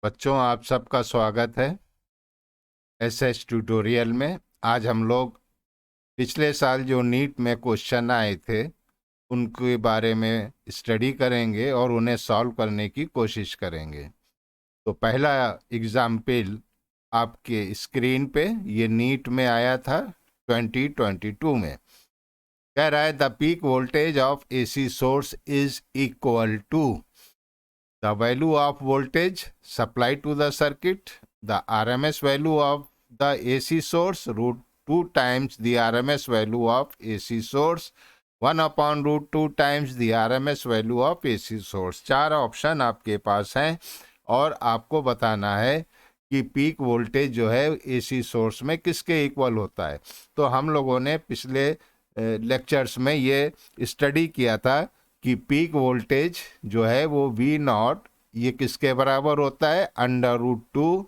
बच्चों, आप सबका स्वागत है एसएस ट्यूटोरियल में। आज हम लोग पिछले साल जो नीट में क्वेश्चन आए थे उनके बारे में स्टडी करेंगे और उन्हें सॉल्व करने की कोशिश करेंगे। तो पहला एग्जाम्पल आपके स्क्रीन पे ये नीट में आया था 2022 में। कह रहा है the peak voltage of AC source is equal to the value of voltage supplied to the circuit, the RMS value of the AC source, root 2 times the RMS value of AC source, 1 upon root 2 times the RMS value of AC source। चार option आपके पास हैं और आपको बताना है कि peak voltage जो है AC सोर्स में किसके इक्वल होता है। तो हम लोगों ने पिछले लेक्चर्स में ये स्टडी किया था कि पीक वोल्टेज जो है वो वी नॉट ये किसके बराबर होता है, under root 2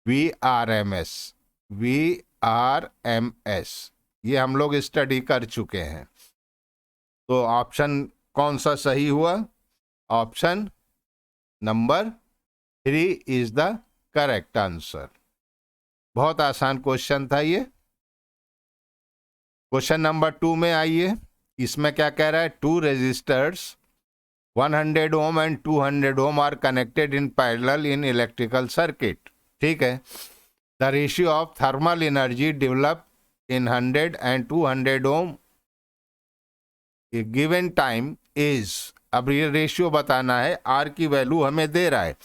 V R M S. ये हम लोग स्टडी कर चुके हैं। तो ऑप्शन कौन सा सही हुआ? Option number 3 is the correct answer. बहुत आसान क्वेश्चन था ये। क्वेश्चन नंबर 2 में आइए। इसमें क्या कह रहा है? Two resistors 100 ohm and 200 ohm are connected in parallel in electrical circuit. ठीक है। The ratio of thermal energy develop in 100 and 200 ohm given time is. अब ये रेशियो बताना है, आर की वैल्यू हमें दे रहा है।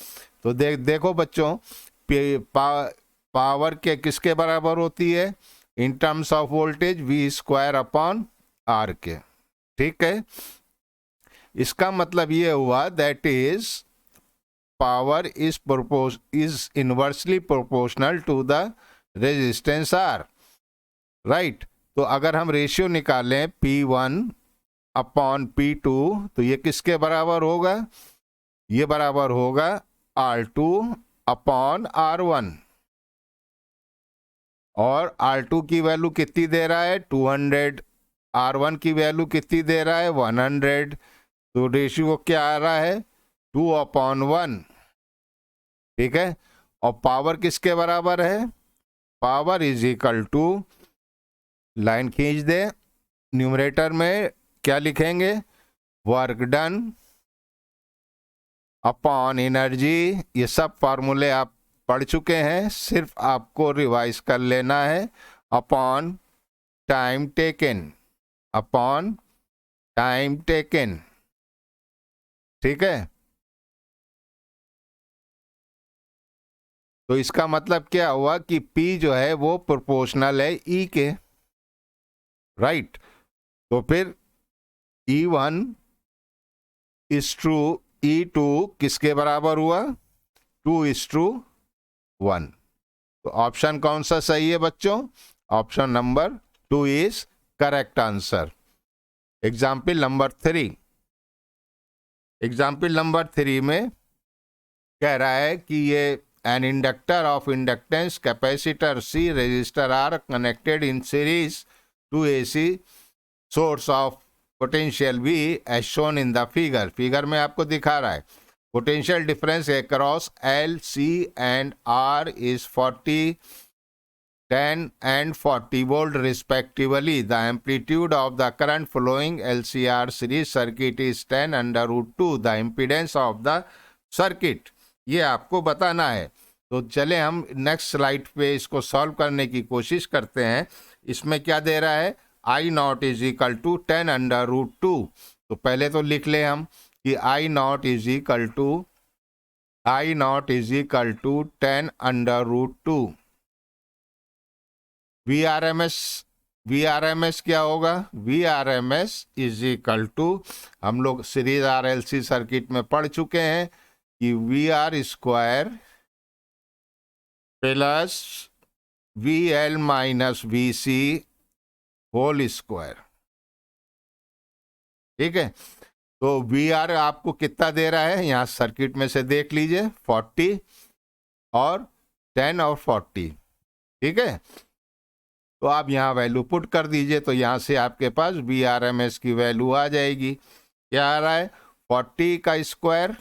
तो देखो बच्चों, पावर के किसके बराबर होती है in terms of voltage? V square upon R के। ठीक है। इसका मतलब ये हुआ that is power is inversely proportional to the resistance R. Right. तो अगर हम रेशियो निकालें P1 अपॉन P2 तो ये किसके बराबर होगा? ये बराबर होगा R2 अपॉन R1। और R2 की वैल्यू कितनी दे रहा है? 200। R1 की वैल्यू कितनी दे रहा है? 100। तो रेशियो क्या आ रहा है? 2/1। ठीक है। और पावर किसके बराबर है? Power is equal to, line खींच दे, न्यूमरेटर में क्या लिखेंगे? Work done upon energy. ये सब फार्मूले आप पढ़ चुके हैं, सिर्फ आपको रिवाइज कर लेना है। Upon time taken, upon time taken. ठीक है। तो इसका मतलब क्या हुआ कि P जो है वो प्रोपोर्शनल है E के। राइट। तो फिर E1 इज टू E2 किसके बराबर हुआ? 2:1। तो ऑप्शन कौन सा सही है बच्चों? Option number 2 is correct answer. Example number 3। Example number 3 में कह रहा है कि ये an inductor of inductance capacitor C resistor R connected in series to AC source of potential V as shown in the figure। Figure में आपको दिखा रहा है potential difference across L, C and R is 40, 10 and 40 volt respectively। The amplitude of the current flowing LCR series circuit is 10 under root 2 the impedance of the circuit। ये आपको बताना है। तो चले हम नेक्स्ट स्लाइड पे इसको सॉल्व करने की कोशिश करते हैं। इसमें क्या दे रहा है? I naught is equal to 10 under root 2। तो पहले तो लिख ले हम कि I naught is equal to 10 under root 2। VRMS क्या होगा? VRMS इज इक्वल टू, हम लोग सीरीज RLC सर्किट में पढ़ चुके हैं कि VR square plus VL minus VC whole square. ठीक है। तो VR आपको कितना दे रहा है? यहां सर्किट में से देख लीजिए, 40 और 10 और 40। ठीक है। तो आप यहां वैल्यू पुट कर दीजिए, तो यहां से आपके पास VRMS की वैल्यू आ जाएगी। क्या आ रहा है? 40 का स्क्वायर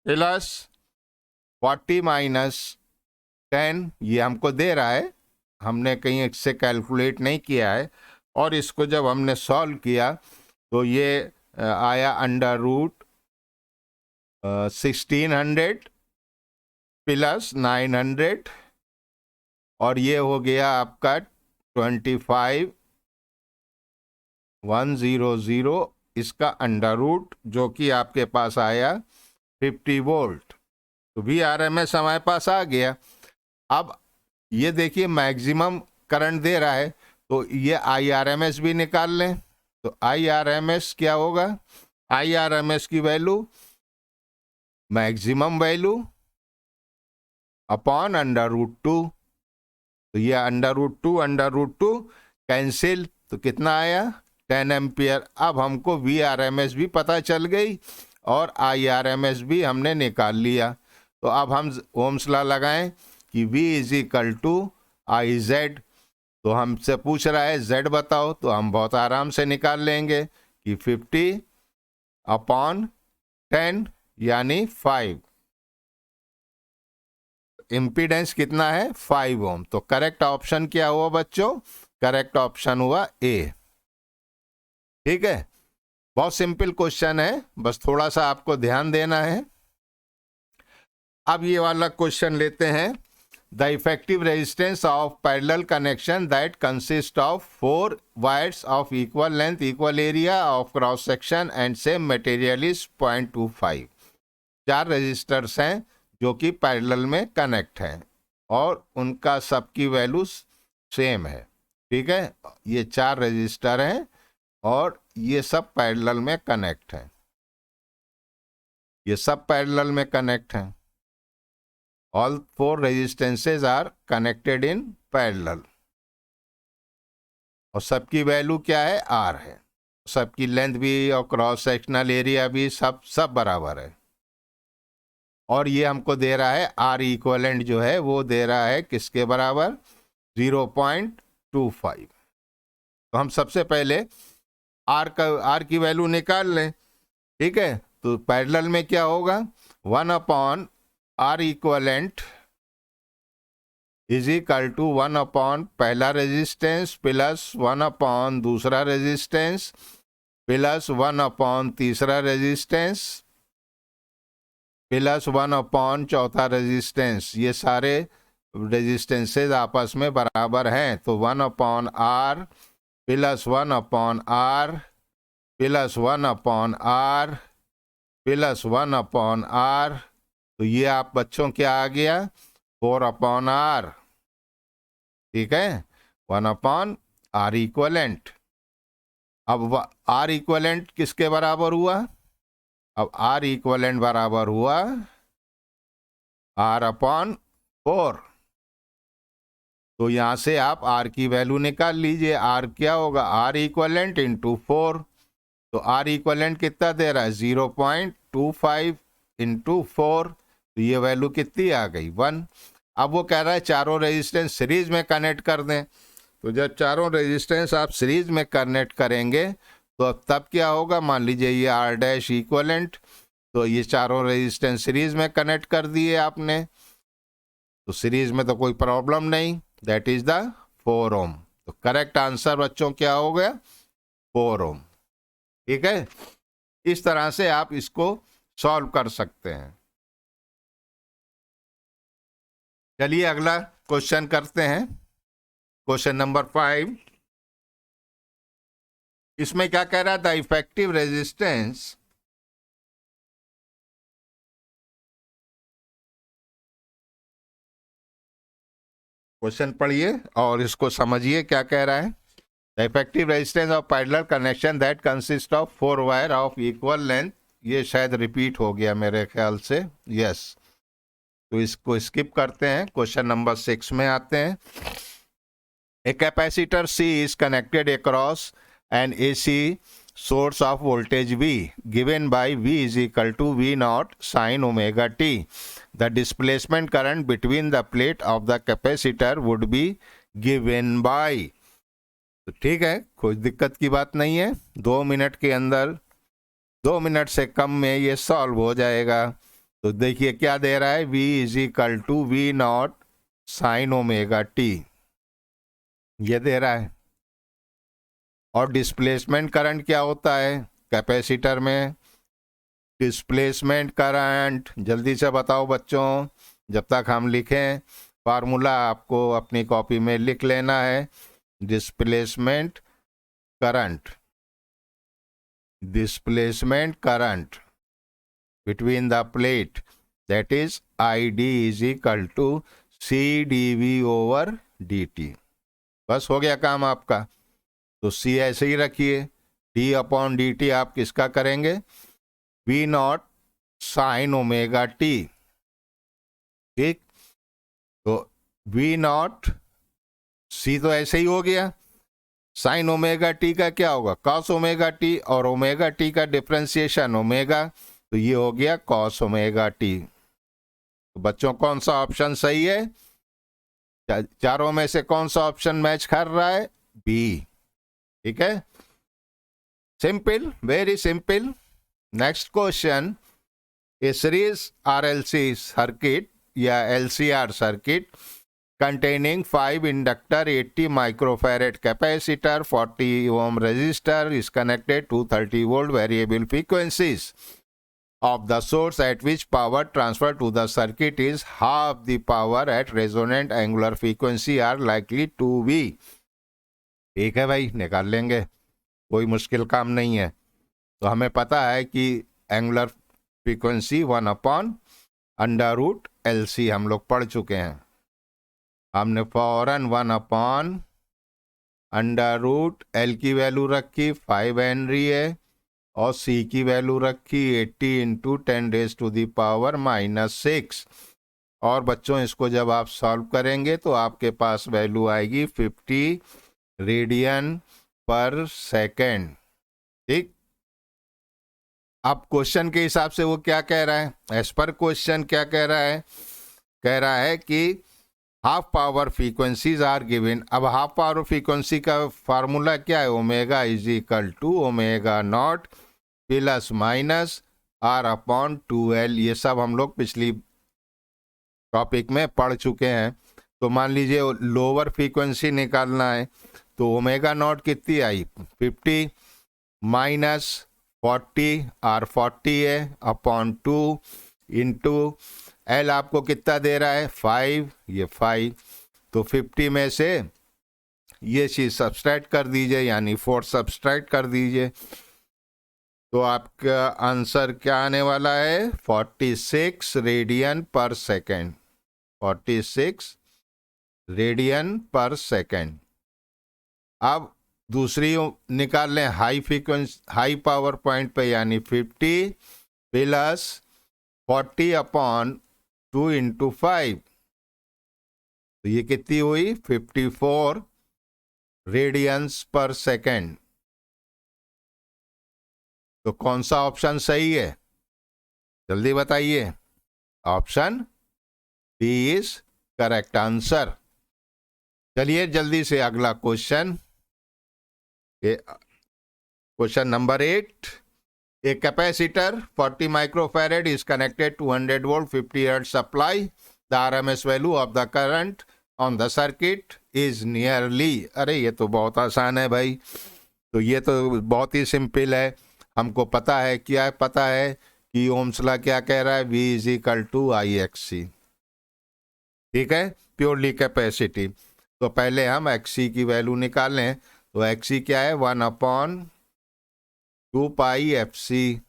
प्लस 40 माइनस 10, ये हमको दे रहा है, हमने कहीं से कैलकुलेट नहीं किया है। और इसको जब हमने सॉल्व किया तो ये आया अंडर रूट 1600 प्लस 900, और ये हो गया आपका 25,100, इसका अंडर रूट, जो कि आपके पास आया 50 वोल्ट। तो VRMS हमारे पास आ गया। अब ये देखिए मैक्सिमम करंट दे रहा है, तो ये IRMS भी निकाल लें। तो IRMS क्या होगा? IRMS की value maximum value upon under root 2। तो ये अंडर रूट टू कैंसिल, तो कितना आया? 10 एम्पियर। अब हमको VRMS भी पता चल गई और IRMS भी हमने निकाल लिया। तो अब हम ओम्स लॉ लगाएं कि V is equal to IZ। तो हमसे पूछ रहा है Z बताओ, तो हम बहुत आराम से निकाल लेंगे कि 50 अपॉन 10 यानी 5। इम्पीडेंस कितना है? 5 ओम। तो करेक्ट ऑप्शन क्या हुआ बच्चों? करेक्ट ऑप्शन हुआ ए। ठीक है, बहुत सिंपल क्वेश्चन है, बस थोड़ा सा आपको ध्यान देना है। अब ये वाला क्वेश्चन लेते हैं। The effective resistance of parallel connection that consist of 4 wires of equal length, equal area of cross section and same material is 0.25। 4 resistors हैं जो कि पैरेलल में कनेक्ट हैं और उनका सबकी वैल्यू सेम है। ठीक है, ये 4 रेजिस्टर हैं और ये सब पैरेलल में कनेक्ट हैं, ये सब पैरेलल में कनेक्ट हैं। All 4 resistances are connected in parallel और सबकी वैल्यू क्या है? R है। सबकी लेंथ भी और क्रॉस सेक्शनल एरिया भी सब बराबर है। और ये हमको दे रहा है R इक्वलेंट जो है वो दे रहा है किसके बराबर? 0.25। तो हम सबसे पहले R की वैल्यू निकाल लें। ठीक है, तो पैरेलल में क्या होगा? 1 upon R equivalent is equal to 1 upon पहला रेजिस्टेंस प्लस 1 अपॉन दूसरा रेजिस्टेंस प्लस 1 अपॉन तीसरा रेजिस्टेंस प्लस 1 अपॉन चौथा रेजिस्टेंस। ये सारे रेजिस्टेंसेज आपस में बराबर हैं, तो 1 upon R plus 1 upon R plus 1 upon R plus 1 upon R। तो ये आप बच्चों क्या आ गया? 4 अपॉन R। ठीक है, 1 अपॉन R इक्वलेंट। अब R इक्वलेंट किसके बराबर हुआ? अब R इक्वलेंट बराबर हुआ R अपॉन 4। तो यहां से आप R की वैल्यू निकाल लीजिए। R क्या होगा? R equivalent into 4। तो R इक्वलेंट कितना दे रहा है? 0.25 इंटू 4। तो ये वैल्यू कितनी आ गई? 1। अब वो कह रहा है चारों रेजिस्टेंस सीरीज में कनेक्ट कर दें। तो जब चारों रेजिस्टेंस आप सीरीज में कनेक्ट करेंगे तो अब तब क्या होगा? मान लीजिए ये R डैश इक्वलेंट, तो ये चारों रेजिस्टेंस सीरीज में कनेक्ट कर दिए आपने, तो सीरीज में तो कोई प्रॉब्लम नहीं, दैट इज द 4 ओम। तो करेक्ट आंसर बच्चों क्या हो गया? 4 ओम। ठीक है, इस तरह से आप इसको सॉल्व कर सकते हैं। चलिए अगला क्वेश्चन करते हैं, क्वेश्चन नंबर 5। इसमें क्या कह रहा है? द इफेक्टिव रेजिस्टेंस क्वेश्चन पढ़िए और इसको समझिए क्या कह रहा है। The effective resistance of parallel connection that consist of 4 wire of equal length. ये शायद रिपीट हो गया मेरे ख्याल से, यस। तो इसको स्किप करते हैं, क्वेश्चन नंबर 6 में आते हैं। A capacitor C is connected across an AC source of voltage V given by V is equal to V naught sin omega t. The displacement current between the plate of the capacitor would be given by। तो ठीक है, कोई दिक्कत की बात नहीं है। 2 minute के अंदर, 2 मिनट से कम में ये सॉल्व हो जाएगा। तो देखिए क्या दे रहा है, V is equal to V naught sine omega t, ये दे रहा है। और डिस्प्लेसमेंट करंट क्या होता है कैपेसिटर में, डिस्प्लेसमेंट करंट जल्दी से बताओ बच्चों, जब तक हम लिखें फार्मूला आपको अपनी कॉपी में लिख लेना है। Displacement current, displacement current between the plate, that is ID is equal to C dV over dt। बस हो गया काम आपका। तो C ऐसे ही रखिए, d अपॉन dt आप किसका करेंगे, V naught sine omega T, ठीक। तो V नॉट C तो ऐसे ही हो गया, साइन ओमेगा टी का क्या होगा, कॉस ओमेगा टी, और ओमेगा टी का डिफरेंशिएशन ओमेगा, तो ये हो गया कॉस ओमेगा टी। तो बच्चों कौन सा ऑप्शन सही है, चारों में से कौन सा ऑप्शन मैच कर रहा है, बी, ठीक है। Simple, very simple. Next question, a series RLC circuit या LCR circuit containing 5 inductor, 80 microfarad capacitor, 40 ohm resistor is connected to 30 volt variable frequencies of the source at which power transfer to the circuit is half the power at resonant angular frequency are likely to be। ठीक है भाई, निकाल लेंगे, कोई मुश्किल काम नहीं है। तो हमें पता है कि एंगुलर फ्रीक्वेंसी 1/√LC हम लोग पढ़ चुके हैं। हमने फौरन 1/√L की वैल्यू रखी 5 हेनरी है, और C की वैल्यू रखी 80 × 10⁻⁻⁶। और बच्चों इसको जब आप सॉल्व करेंगे तो आपके पास वैल्यू आएगी 50 रेडियन पर सेकेंड, ठीक। अब क्वेश्चन के हिसाब से वो क्या कह रहा है, एज पर क्वेश्चन क्या कह रहा है कि half power frequencies are given. अब हाफ पावर फ्रीक्वेंसी का फार्मूला क्या है, omega is equal to omega naught plus minus R upon 2L। ये सब हम लोग पिछली टॉपिक में पढ़ चुके हैं। तो मान लीजिए लोअर फ्रीक्वेंसी निकालना है, तो ओमेगा नॉट कितनी आई 50 माइनस 40, R 40 है, अपॉन 2 इंटू L आपको कितना दे रहा है 5, ये 5। तो 50 में से ये चीज सब्सट्रैक्ट कर दीजिए, यानी 4 सब्सट्रैक्ट कर दीजिए, तो आपका आंसर क्या आने वाला है 46 रेडियन पर सेकेंड, 46 रेडियन पर सेकेंड। अब दूसरी निकाल लें high frequency, high power point पे, यानी 50 प्लस 40 अपॉन 2 × 5, तो ये कितनी हुई 54 रेडियंस पर सेकेंड। तो कौन सा ऑप्शन सही है, जल्दी बताइए। Option B is correct answer. चलिए जल्दी से अगला question, question number 8। A capacitor 40 microfarad is connected to 100 volt 50 hertz supply. The RMS value of the current on the circuit is nearly। अरे ये तो बहुत आसान है भाई, तो ये तो बहुत ही सिंपल है। हमको पता है, क्या पता है कि ओम्स लॉ क्या कह रहा है, V is equal to IXC, ठीक है, प्योरली कैपेसिटी। तो पहले हम XC की वैल्यू निकालें, तो XC क्या है 1/2πFC।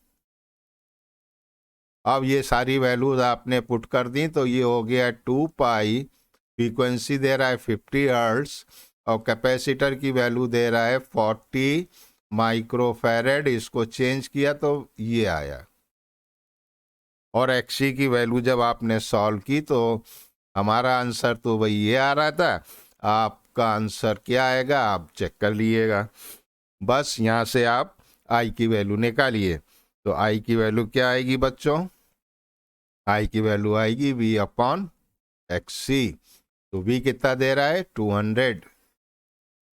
अब ये सारी वैल्यूज आपने पुट कर दी, तो ये हो गया 2π, फ्रीक्वेंसी दे रहा है 50 हर्ट्ज, और कैपेसिटर की वैल्यू दे रहा है 40 माइक्रोफैरेड। इसको चेंज किया तो ये आया, और XC की वैल्यू जब आपने सॉल्व की तो हमारा आंसर तो वही ये आ रहा था। आपका आंसर क्या आएगा आप चेक कर लीजिएगा, बस यहाँ से आप I की वैल्यू निकालिए। तो I की वैल्यू क्या आएगी बच्चों, I की वैल्यू आएगी V अपॉन XC। तो V कितना दे रहा है 200,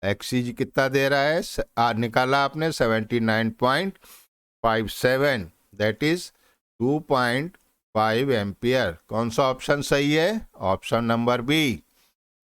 XC कितना दे रहा है, निकाला आपने 79.57, दैट इज 2.2 5 एम्पियर। कौन सा ऑप्शन सही है? Option number B